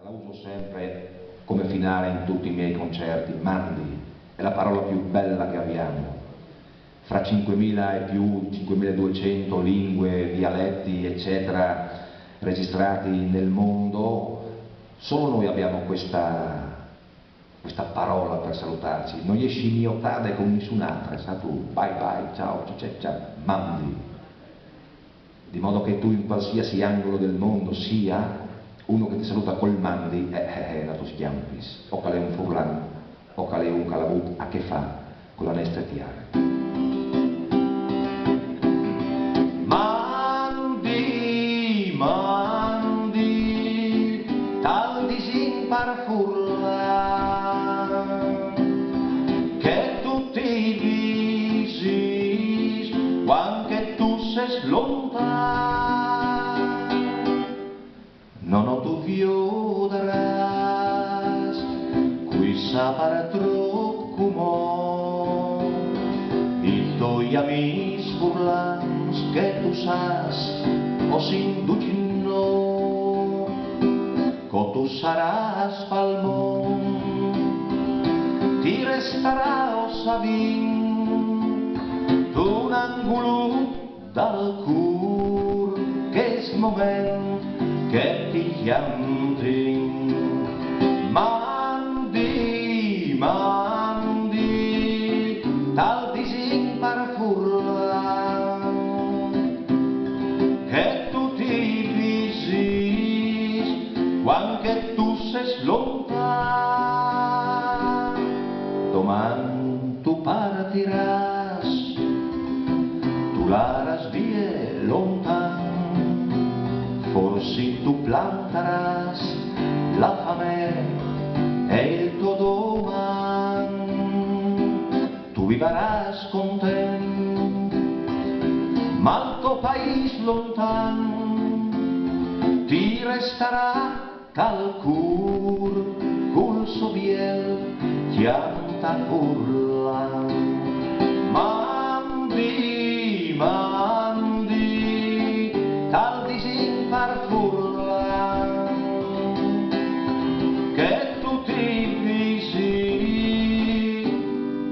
La uso sempre come finale in tutti i miei concerti. Mandi è la parola più bella che abbiamo. Fra 5.000 e più, 5.200 lingue, dialetti, eccetera, registrati nel mondo, solo noi abbiamo questa parola per salutarci. Non è scimmiottata con nessun'altra, sa tu, bye bye, ciao, ciao, mandi. Di modo che tu in qualsiasi angolo del mondo sia, uno che ti saluta col mandi, la tua schiampis, o che è un furlan, o che è un calavut, a che fa con la nostra tiara. Mandi, mandi, tal disin par furlan, che tutti visis, anche tu ses lontan. Non ho tu viudras, qui sapar trucumó, i toi amis burlans que tu sas, o sin ducino, co tu saràs pel món, ti restarà o sabint, d'un angolo del cur, que és moment che ti chiamtin. Mandi, mandi, tal disin par furlan, che tu ti visis, quan che tu ses lontan. Doman tu partiràs, tu l'aras vie lontan, forsi tu plantaràs la fame e il tuo doman, tu vivràs content, ma il tuo país lontan ti restarà calcur, cul sobiel chianta urlan. Mandi, mandi, tal disin par furlan, che tu ti visi,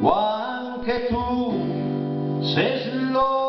anche tu ses lo